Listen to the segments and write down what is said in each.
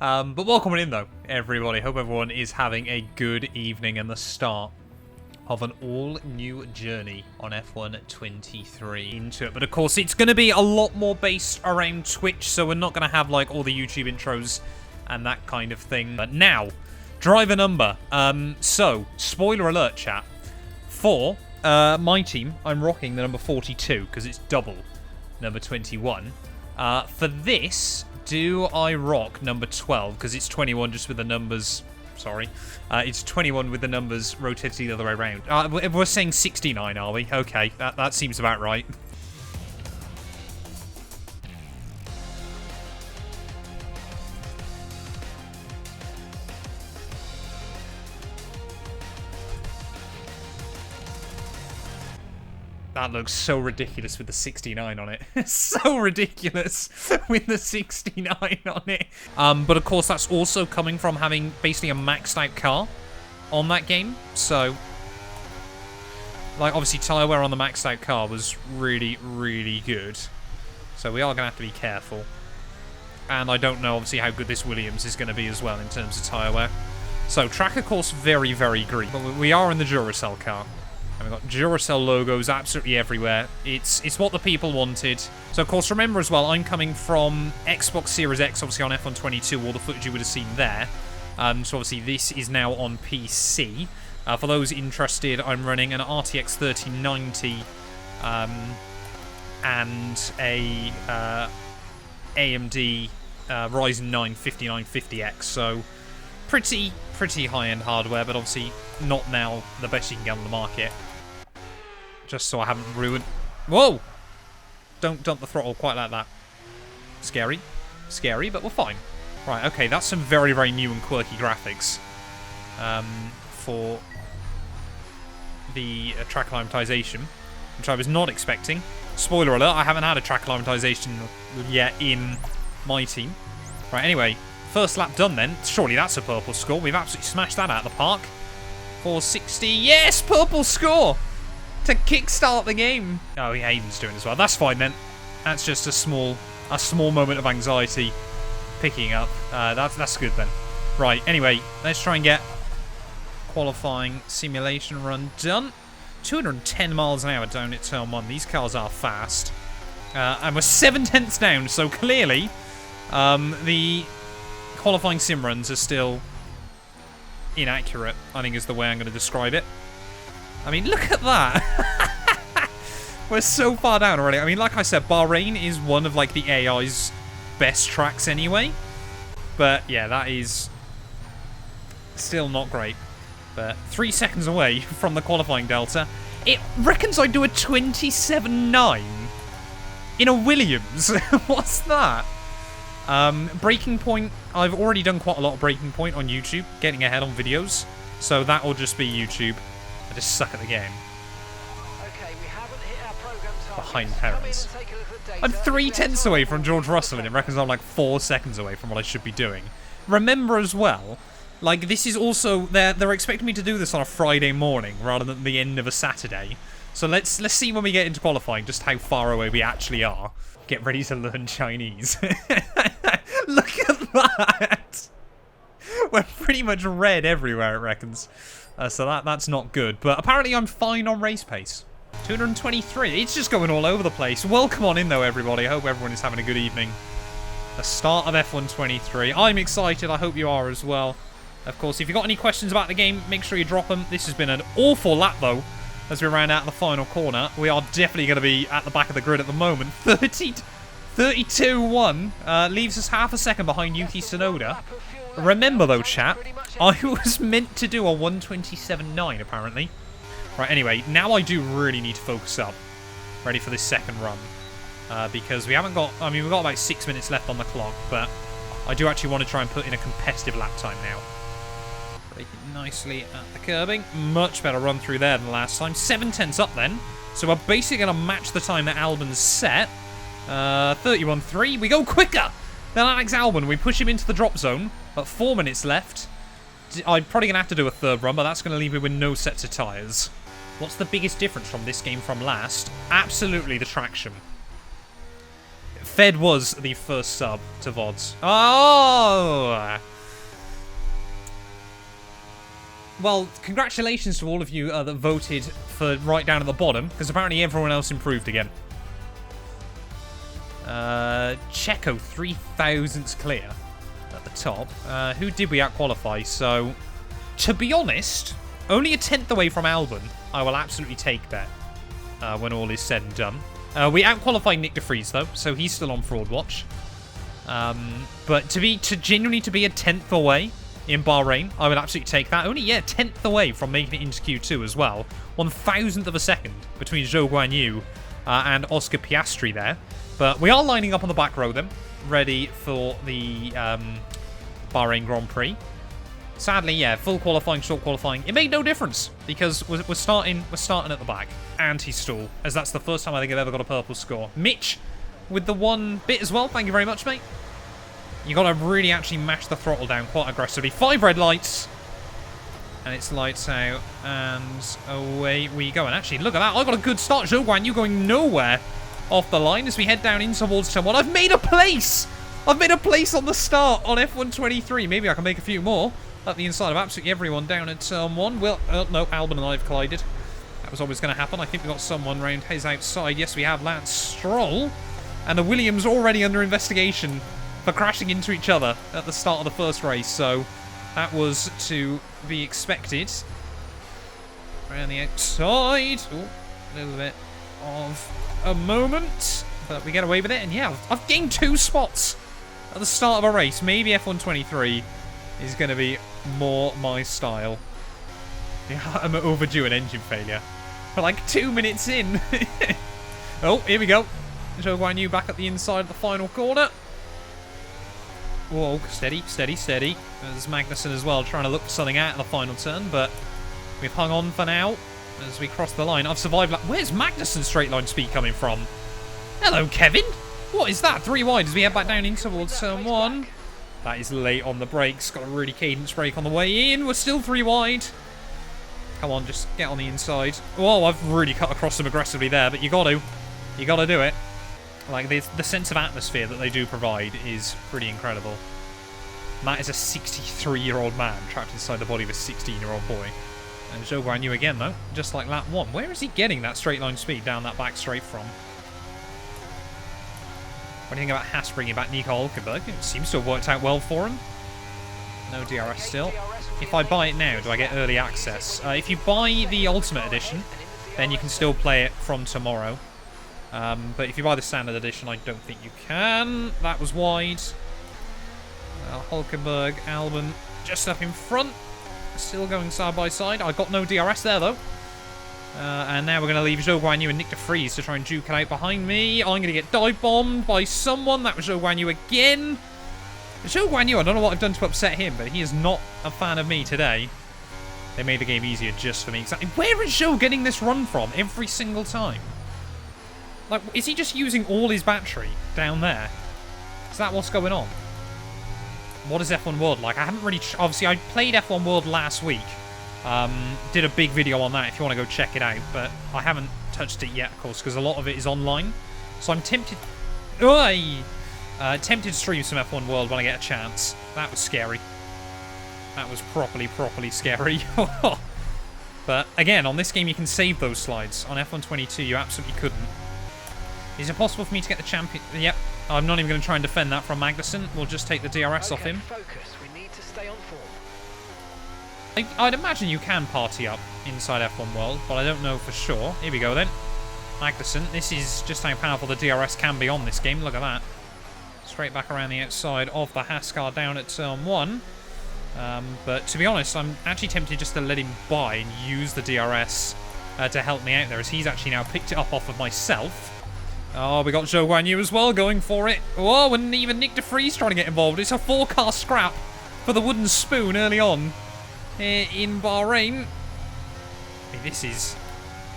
But welcome in, though, everybody. Hope everyone is having a good evening and the start of an all-new journey on F1 23 into it. But, of course, it's going to be a lot more based around Twitch, so we're not going to have, like, all the YouTube intros and that kind of thing. But now, driver number. So, spoiler alert, chat. For my team, I'm rocking the number 42, because it's double number 21. For this, do I rock number 12? Because it's 21 just with the numbers... Sorry. It's 21 with the numbers rotated the other way around. We're saying 69, are we? Okay, that seems about right. That looks so ridiculous with the 69 on it. So ridiculous with the 69 on it. But of course, that's also coming from having basically a maxed out car on that game. So, like, obviously, tyre wear on the maxed out car was really, really good. So we are going to have to be careful. And I don't know, obviously, how good this Williams is going to be as well in terms of tyre wear. So, track, of course, very, very green. But we are in the Duracell car. And we've got Duracell logos absolutely everywhere. It's what the people wanted. So, of course, remember as well, I'm coming from Xbox Series X, obviously on F1 22, all the footage you would have seen there. So, obviously, this is now on PC. For those interested, I'm running an RTX 3090 and a AMD Ryzen 9 5950X. So, pretty high-end hardware, but obviously not now the best you can get on the market. Just so I haven't ruined... Whoa! Don't dump the throttle quite like that. Scary. Scary, but we're fine. Right, okay, that's some very, very new and quirky graphics for the track acclimatization, which I was not expecting. Spoiler alert, I haven't had a track acclimatization yet in my team. Right, anyway, first lap done then. Surely that's a purple score. We've absolutely smashed that out of the park. 460. Yes, purple score to kickstart the game. Oh, yeah, Aiden's doing as well. That's fine then. That's just a small moment of anxiety picking up. That's good then. Right. Anyway, let's try and get qualifying simulation run done. 210 miles an hour down at turn 1. These cars are fast, and we're 7 tenths down. So clearly, the qualifying sim runs are still inaccurate, I think is the way I'm going to describe it. I mean, look at that. We're so far down already. I mean, like I said, Bahrain is one of, like, the AI's best tracks anyway. But, yeah, that is still not great. But 3 seconds away from the qualifying delta. It reckons I do a 27.9 in a Williams. What's that? Breaking point, I've already done quite a lot of breaking point on YouTube, getting ahead on videos, so that will just be YouTube. I just suck at the game. Okay, we haven't hit our program behind parents. I'm 3 tenths away from George Russell, and it reckons I'm like 4 seconds away from what I should be doing. Remember as well, like, this is also, they're expecting me to do this on a Friday morning rather than the end of a Saturday. So let's see when we get into qualifying just how far away we actually are. Get ready to learn Chinese. Look at that! We're pretty much red everywhere, it reckons. So that's not good. But apparently I'm fine on race pace. 223. It's just going all over the place. Welcome on in, though, everybody. I hope everyone is having a good evening. The start of F1 23. I'm excited. I hope you are as well. Of course, if you've got any questions about the game, make sure you drop them. This has been an awful lap, though, as we round out the final corner. We are definitely going to be at the back of the grid at the moment. 32-1 leaves us half a second behind Yuki Tsunoda. Remember, though, chat, I was meant to do a 127.9, apparently. Right, anyway, now I do really need to focus up. Ready for this second run. Because we haven't got... I mean, we've got about 6 minutes left on the clock, but I do actually want to try and put in a competitive lap time now. Braking nicely at the curbing. Much better run through there than last time. 7 tenths up then. So we're basically going to match the time that Albon's set. 31.3. We go quicker than Alex Albon. We push him into the drop zone. But 4 minutes left. I'm probably going to have to do a third run, but that's going to leave me with no sets of tyres. What's the biggest difference from this game from last? Absolutely the traction. Fed was the first sub to VODs. Oh! well, congratulations to all of you that voted for right down at the bottom, because apparently everyone else improved again. Checo, 3,000ths clear at the top. Who did we out-qualify? So, to be honest, only a 10th away from Albon. I will absolutely take that when all is said and done. We out-qualified Nick de Vries, though, so he's still on fraud watch. But to genuinely be a 10th away in Bahrain, I would absolutely take that. Only, yeah, 10th away from making it into Q2 as well. 1,000th of a second between Zhou Guanyu and Oscar Piastri there. But we are lining up on the back row then, ready for the Bahrain Grand Prix. Sadly, yeah, full qualifying, short qualifying, it made no difference because we're starting at the back. Anti-stall, as that's the first time I think I've ever got a purple score. Mitch with the one bit as well. Thank you very much, mate. You got to really actually mash the throttle down quite aggressively. 5 red lights. And it's lights out. And away we go. And actually, look at that. I got a good start. Zhou Guanyu going nowhere off the line as we head down in towards turn 1. I've made a place! I've made a place on the start on F123. Maybe I can make a few more at the inside of absolutely everyone down at turn 1. Well, no, Albon and I have collided. That was always going to happen. I think we got someone round his outside. Yes, we have Lance Stroll. And the Williams already under investigation for crashing into each other at the start of the first race. So that was to be expected. Around the outside. Ooh, a little bit of a moment. But we get away with it. And yeah, I've gained 2 spots at the start of a race. Maybe F123 is going to be more my style. Yeah, I'm overdue an engine failure. For like 2 minutes in. Oh, here we go. Zhou Guanyu back at the inside of the final corner. Whoa, steady, steady, steady. There's Magnussen as well, trying to look for something out of the final turn, but we've hung on for now as we cross the line. I've survived. Where's Magnussen's straight line speed coming from? Hello, Kevin. What is that? 3 wide as we head back down in towards turn 1. That is late on the brakes. Got a really cadence brake on the way in. We're still 3 wide. Come on, just get on the inside. Whoa, I've really cut across them aggressively there, but you got to. You got to do it. Like, the sense of atmosphere that they do provide is pretty incredible. Matt is a 63-year-old man trapped inside the body of a 16-year-old boy. And Zhou Guanyu again, though, just like lap 1. Where is he getting that straight line speed down that back straight from? What do you think about Haas bringing back Nico Hülkenberg? It seems to have worked out well for him. No DRS still. If I buy it now, do I get early access? If you buy the Ultimate Edition, then you can still play it from tomorrow. But if you buy the Standard Edition, I don't think you can. That was wide. Hülkenberg, Albon, just up in front. Still going side by side. I got no DRS there, though. And now we're going to leave Zhou Guanyu and Nick de Vries to try and duke it out behind me. I'm going to get dive-bombed by someone. That was Zhou Guanyu again. Zhou Guanyu, I don't know what I've done to upset him, but he is not a fan of me today. They made the game easier just for me. Exactly. Where is Zhou getting this run from every single time? Like, is he just using all his battery down there? Is that what's going on? What is F1 World like? I haven't really... Obviously, I played F1 World last week. Did a big video on that if you want to go check it out. But I haven't touched it yet, of course, because a lot of it is online. So I'm tempted... tempted to stream some F1 World when I get a chance. That was scary. That was properly scary. But, again, on this game you can save those slides. On F122 you absolutely couldn't. Is it possible for me to get the champion? Yep. I'm not even going to try and defend that from Magnussen. We'll just take the DRS off him. Focus. We need to stay on form. I'd imagine you can party up inside F1 World, but I don't know for sure. Here we go then. Magnussen. This is just how powerful the DRS can be on this game. Look at that. Straight back around the outside of the Haas car down at turn 1. But to be honest, I'm actually tempted just to let him by and use the DRS to help me out there, as he's actually now picked it up off of myself. Oh, we got Zhou Guanyu as well going for it. Oh, and even Nick de Vries trying to get involved. It's a 4-car scrap for the wooden spoon early on here in Bahrain. This is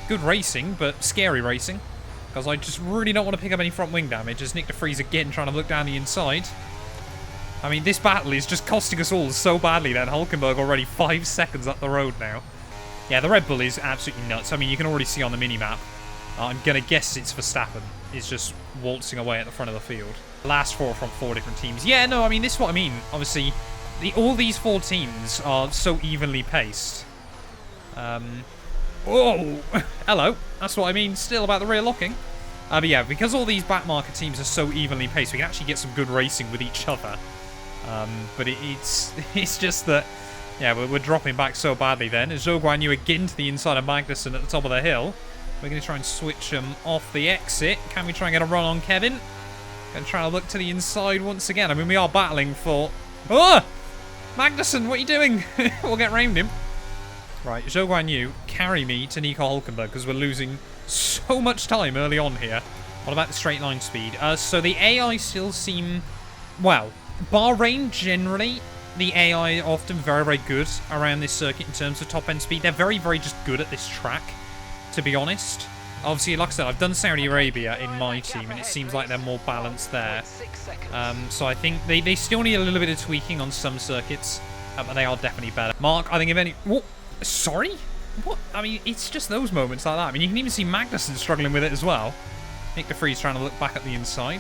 good racing, but scary racing, because I just really don't want to pick up any front wing damage as Nick de Vries again trying to look down the inside. I mean, this battle is just costing us all so badly that Hülkenberg already 5 seconds up the road now. Yeah, the Red Bull is absolutely nuts. I mean, you can already see on the mini-map. I'm going to guess it's Verstappen. Is just waltzing away at the front of the field. The last 4 from 4 different teams. Yeah, no, I mean, this is what I mean. Obviously, all these 4 teams are so evenly paced Oh, hello. That's what I mean still about the rear locking. But yeah, because all these back marker teams are so evenly paced, we can actually get some good racing with each other. But it's just that, yeah, we're dropping back so badly then. As Zhou Guanyu again to the inside of Magnussen at the top of the hill. We're going to try and switch them off the exit. Can we try and get a run on Kevin? Going to try to look to the inside once again. I mean, we are battling for... Oh! Magnussen, what are you doing? We'll get rammed him. Right, Zhou Guanyu, carry me to Nico Hülkenberg because we're losing so much time early on here. What about the straight line speed? So the AI still seem... Well, Bahrain generally, the AI are often very, very good around this circuit in terms of top end speed. They're very, very just good at this track, to be honest. Obviously, like I said, I've done Saudi Arabia in my team, and it seems like they're more balanced there. So I think they still need a little bit of tweaking on some circuits, but they are definitely better. Mark, I think if any... What? Sorry? What? I mean, it's just those moments like that. I mean, you can even see Magnussen struggling with it as well. Nick de Vries trying to look back at the inside.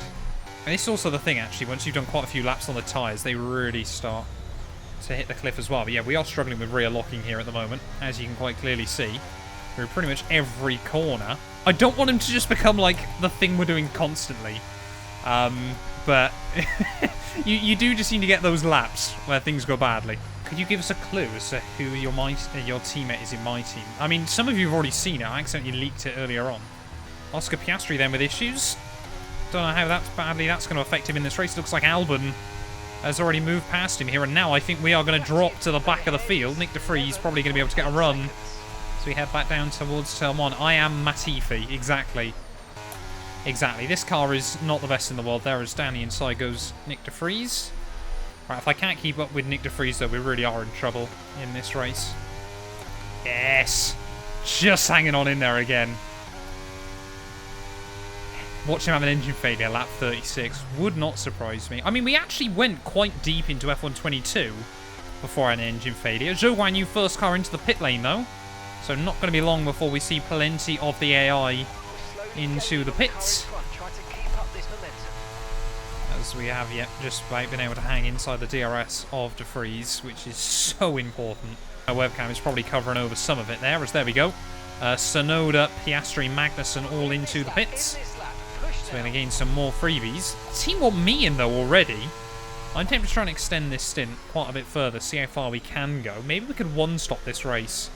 And it's also the thing, actually, once you've done quite a few laps on the tyres, they really start to hit the cliff as well. But yeah, we are struggling with rear locking here at the moment, as you can quite clearly see. Through pretty much every corner. I don't want him to just become, like, the thing we're doing constantly. But you do just need to get those laps where things go badly. Could you give us a clue as to who your teammate is in my team? I mean, some of you have already seen it. I accidentally leaked it earlier on. Oscar Piastri then with issues. Don't know how that's going to affect him in this race. Looks like Albon has already moved past him here. And now I think we are going to drop to the back of the field. Nick de Vries probably going to be able to get a run. So we head back down towards turn 1. I am Latifi. Exactly. Exactly. This car is not the best in the world. There as down the inside goes Nick de Vries. Right, if I can't keep up with Nick de Vries, though, we really are in trouble in this race. Yes! Just hanging on in there again. Watch him have an engine failure, lap 36. Would not surprise me. I mean, we actually went quite deep into F1 22 before an engine failure. Zhou Guanyu first car into the pit lane, though. So not going to be long before we see plenty of the AI into the pits. As we have yet just about been able to hang inside the DRS of de Vries, which is so important. Our webcam is probably covering over some of it there, as there we go. Sonoda, Piastri, Magnussen all into the pits. So we're going to gain some more freebies. The team want me in though already. I'm tempted to try and extend this stint quite a bit further, see how far we can go. Maybe we could one-stop this race.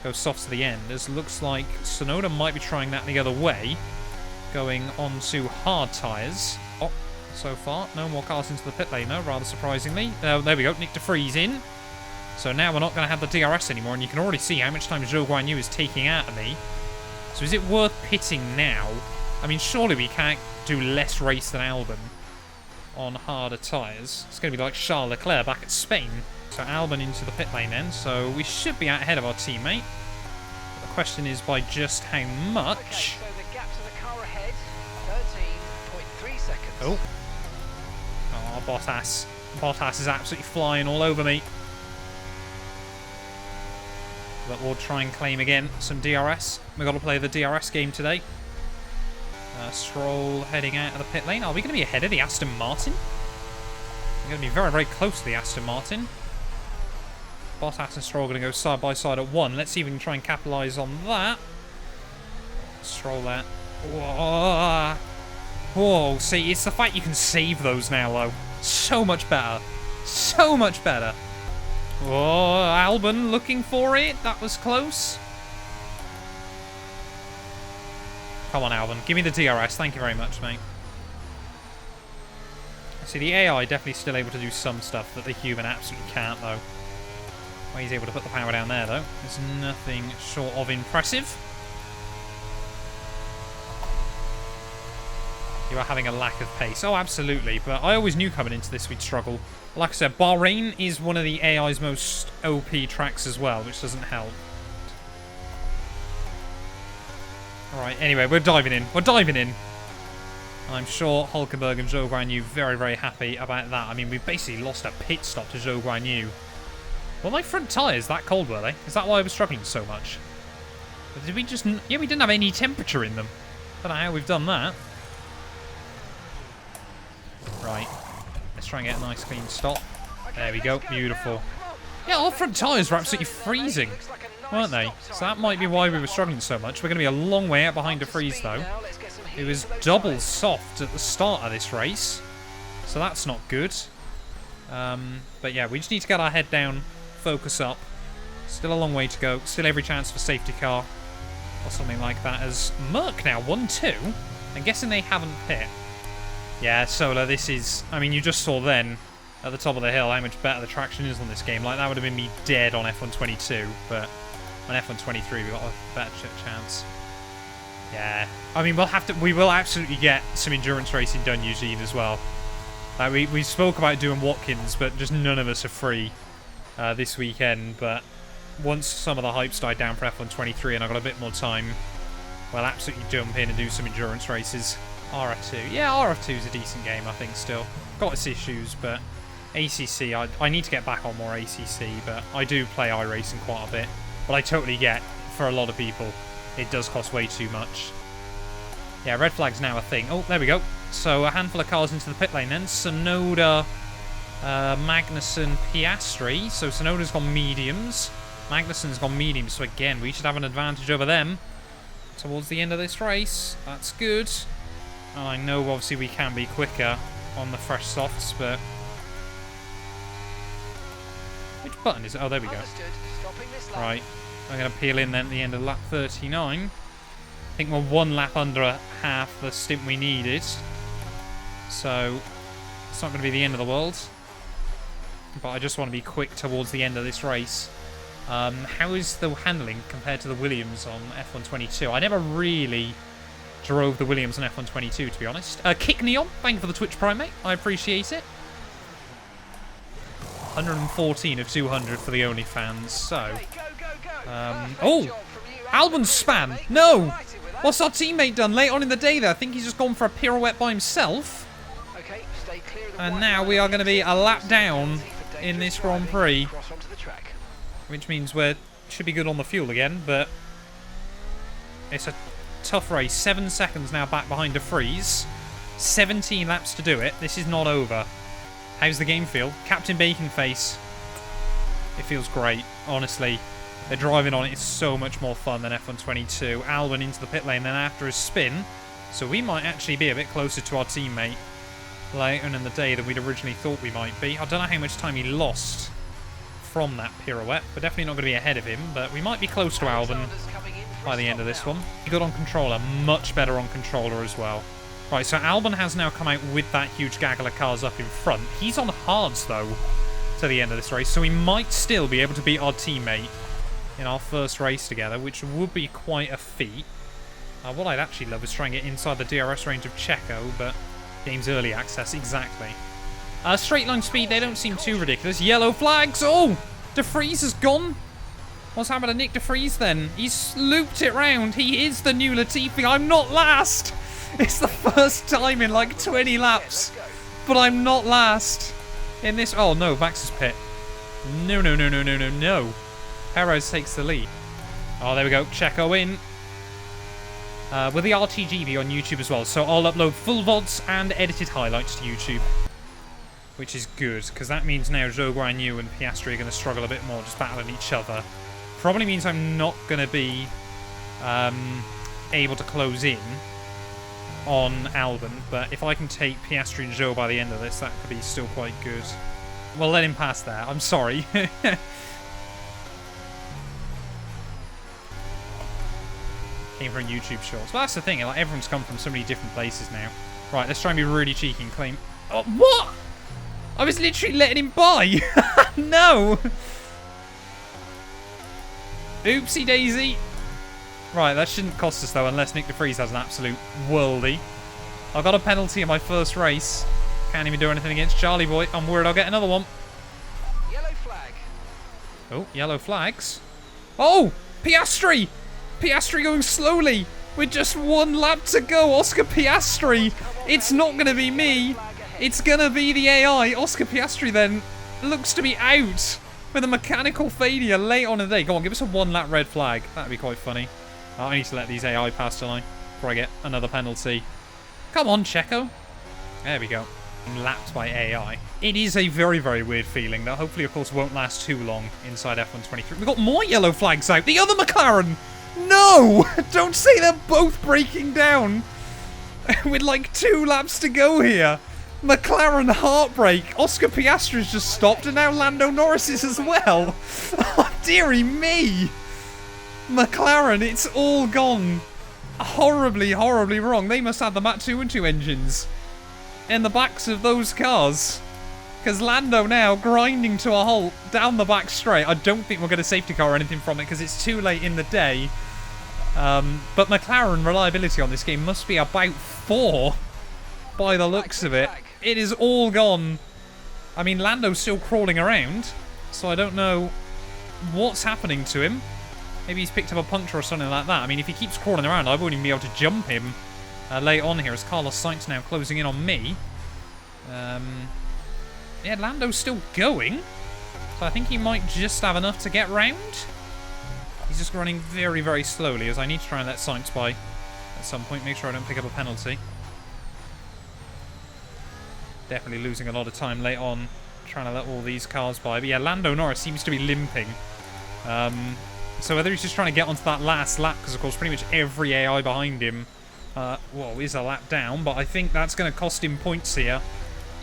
Go soft to the end, as looks like Sonoda might be trying that the other way. Going on to hard tyres. Oh, so far, no more cars into the pit lane, though, rather surprisingly. There we go, Nick de Vries in. So now we're not going to have the DRS anymore, and you can already see how much time Zhou Guanyu is taking out of me. So is it worth pitting now? I mean, surely we can't do less race than Albon on harder tyres. It's going to be like Charles Leclerc back at Spain. So Albon into the pit lane then, so we should be out ahead of our teammate. The question is by just how much. Okay, so the gap to the car ahead, 13.3 seconds. Oh. Oh, Bottas. Bottas is absolutely flying all over me. But we'll try and claim again some DRS. We've got to play the DRS game today. Stroll heading out of the pit lane. Are we going to be ahead of the Aston Martin? We're going to be very, very close to the Aston Martin. Bottas and Stroll are going to go side by side at 1. Let's see if we can try and capitalise on that. Stroll there. Whoa. Whoa, see, it's the fact you can save those now, though. So much better. So much better. Whoa, Albon looking for it. That was close. Come on, Albon. Give me the DRS. Thank you very much, mate. See, the AI definitely still able to do some stuff that the human absolutely can't, though. Well, he's able to put the power down there, though. It's nothing short of impressive. You are having a lack of pace. Oh, absolutely. But I always knew coming into this we'd struggle. Like I said, Bahrain is one of the AI's most OP tracks as well, which doesn't help. Alright, anyway, we're diving in. We're diving in. I'm sure Hülkenberg and Zhou Guanyu very, very happy about that. I mean, we've basically lost a pit stop to Zhou Guanyu. Were my front tyres that cold, were they? Is that why I was struggling so much? But did we just... Yeah, we didn't have any temperature in them. Don't know how we've done that. Right. Let's try and get a nice clean stop. There we go. Beautiful. Yeah, our front tyres were absolutely freezing, weren't they? So that might be why we were struggling so much. We're going to be a long way out behind the freeze, though. It was double soft at the start of this race, so that's not good. But yeah, we just need to get our head down, focus up. Still a long way to go. Still every chance for safety car or something like that. As Merc now 1-2. I'm guessing they haven't pit. Yeah, Solar, this is... I mean, you just saw then at the top of the hill how much better the traction is on this game. Like, that would have been me dead on F122, but on F123 we got a better chance. Yeah, I mean, we will absolutely get some endurance racing done, Eugene, as well. We spoke about doing Watkins, but just none of us are free this weekend. But once some of the hype's died down for F123 and I've got a bit more time, we'll absolutely jump in and do some endurance races. RF2, yeah, RF2 is a decent game, I think. Still got its issues, but ACC, I need to get back on more ACC, but I do play iRacing quite a bit. But I totally get, for a lot of people, it does cost way too much. Yeah, red flag's now a thing. Oh, there we go. So a handful of cars into the pit lane then. Sonoda, Magnussen, Piastri. So Sonoda's gone mediums. Magnussen's gone mediums. So again, we should have an advantage over them towards the end of this race. That's good. And I know obviously we can be quicker on the fresh softs, but... Which button is it? Oh, there we go. Right. I'm going to peel in then at the end of lap 39. I think we're one lap under half the stint we needed. So, it's not going to be the end of the world. But I just want to be quick towards the end of this race. How is the handling compared to the Williams on F122? I never really drove the Williams on F122, to be honest. Kick Neon, thank you for the Twitch Prime, mate. I appreciate it. 114 of 200 for the OnlyFans, so... oh! Albon span! No! What's our teammate done late on in the day there? I think he's just gone for a pirouette by himself. And now we are going to be a lap down in this Grand Prix. Which means we should be good on the fuel again, but... It's a tough race. 7 seconds now back behind a freeze. 17 laps to do it. This is not over. How's the game feel? Captain Baconface. It feels great, honestly. The driving on it is so much more fun than F122. Albon into the pit lane then after his spin. So we might actually be a bit closer to our teammate later in the day than we'd originally thought we might be. I don't know how much time he lost from that pirouette. We're definitely not going to be ahead of him, but we might be close to Albon by the end of this one. Good on controller, much better on controller as well. Right, so Albon has now come out with that huge gaggle of cars up in front. He's on hards, though, to the end of this race, so he might still be able to beat our teammate in our first race together, which would be quite a feat. What I'd actually love is try and get inside the DRS range of Checo, but game's early access, exactly. Straight line speed, they don't seem too ridiculous. Yellow flags! Oh! De Vries has gone! What's happened to Nick De Vries, then? He's looped it round. He is the new Latifi. I'm not last! It's the first time in like 20 laps, but I'm not last in this. Oh no, Max's pit. No, no, no, no, no, no, no. Perez takes the lead. Oh, there we go. Checo in. With the RTGB on YouTube as well, so I'll upload full VODs and edited highlights to YouTube, which is good because that means now Zhou Guanyu and Piastri are going to struggle a bit more, just battling each other. Probably means I'm not going to be able to close in on Albon, but if I can take Piastri and Zhou by the end of this, that could be still quite good. Well, let him pass there. I'm sorry. Came from YouTube Shorts. Well, that's the thing. Like, everyone's come from so many different places now. Right, let's try and be really cheeky and claim... Oh, what? I was literally letting him by. No. Oopsie daisy. Right, that shouldn't cost us, though, unless Nick De Vries has an absolute worldie. I got a penalty in my first race. Can't even do anything against Charlie Boy. I'm worried I'll get another one. Yellow flag. Oh, yellow flags. Oh, Piastri! Piastri going slowly with just 1 lap to go. Oscar Piastri. It's not going to be me. It's going to be the AI. Oscar Piastri, then, looks to be out with a mechanical failure late on in the day. Go on, give us a 1 lap red flag. That'd be quite funny. Oh, I need to let these AI pass tonight before I get another penalty. Come on, Checo. There we go. I'm lapped by AI. It is a very, very weird feeling that hopefully, of course, won't last too long inside F1 23. We've got more yellow flags out. The other McLaren! No! Don't say they're both breaking down with like 2 laps to go here. McLaren heartbreak. Oscar Piastri's just stopped and now Lando Norris is as well. Oh, dearie me. McLaren, it's all gone horribly, horribly wrong. They must have the Matt212 engines in the backs of those cars. Because Lando now grinding to a halt down the back straight. I don't think we'll get a safety car or anything from it because it's too late in the day. But McLaren reliability on this game must be about 4 by the looks of it. It is all gone. I mean, Lando's still crawling around, so I don't know what's happening to him. Maybe he's picked up a puncture or something like that. I mean, if he keeps crawling around, I wouldn't even be able to jump him late on here as Carlos Sainz now closing in on me. Yeah, Lando's still going, so I think he might just have enough to get round. He's just running very, very slowly as I need to try and let Sainz by at some point. Make sure I don't pick up a penalty. Definitely losing a lot of time late on, trying to let all these cars by. But yeah, Lando Norris seems to be limping. So whether he's just trying to get onto that last lap, because of course pretty much every AI behind him, well, is a lap down. But I think that's going to cost him points here,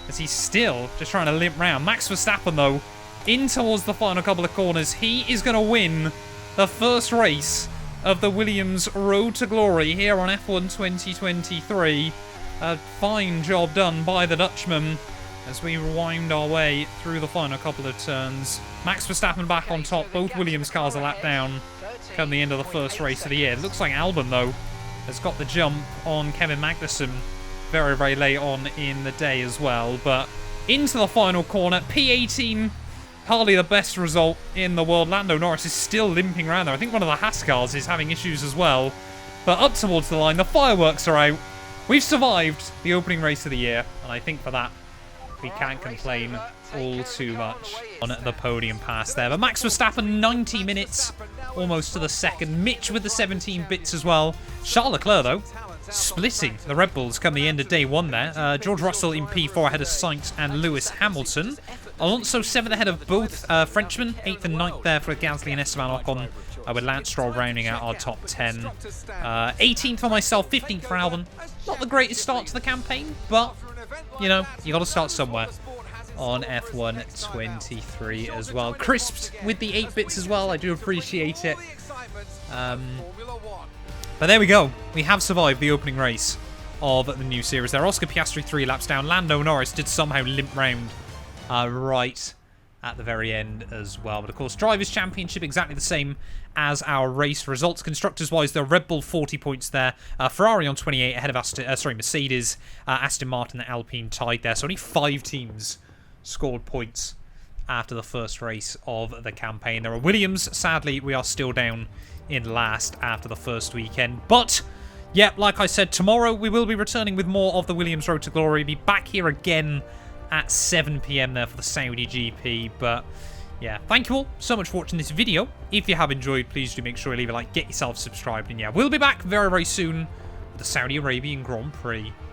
as he's still just trying to limp round. Max Verstappen, though, in towards the final couple of corners. He is going to win the first race of the Williams Road to Glory here on F1 2023. A fine job done by the Dutchman as we wind our way through the final couple of turns. Max Verstappen back on top. Both Williams cars a lap down come the end of the first race of the year. It looks like Albon, though, has got the jump on Kevin Magnussen very, very late on in the day as well. But into the final corner, P18, hardly the best result in the world. Lando Norris is still limping around there. I think one of the Haas cars is having issues as well. But up towards the line, the fireworks are out. We've survived the opening race of the year, and I think for that, we can't complain all too much on the podium pass there. But Max Verstappen, 90 minutes, almost to the second. Mitch with the 17 bits as well. Charles Leclerc, though, splitting the Red Bulls come the end of day 1 there. George Russell in P4 ahead of Sainz and Lewis Hamilton. Alonso 7th ahead of both Frenchmen. 8th and 9th there for Gasly and Esteban Ocon, with Lance Stroll rounding out our top 10. 18th for myself, 15th for Albon. Not the greatest start to the campaign, but, you know, you got to start somewhere on F1 23 as well. Crisped with the 8 bits as well. I do appreciate it. But there we go. We have survived the opening race of the new series there. Oscar Piastri 3 laps down. Lando Norris did somehow limp round right at the very end as well. But of course, Drivers' Championship exactly the same as our race results. Constructors-wise, the Red Bull 40 points there. Ferrari on 28 ahead of Mercedes, Aston Martin and Alpine tied there. So only 5 teams scored points after the first race of the campaign. There are Williams. Sadly, we are still down in last after the first weekend. But, yeah, like I said, tomorrow we will be returning with more of the Williams Road to Glory. Be back here again at 7 PM there for the Saudi GP. But yeah, thank you all so much for watching this video. If you have enjoyed, please do make sure you leave a like, get yourself subscribed, and yeah, we'll be back very, very soon with the Saudi Arabian Grand Prix.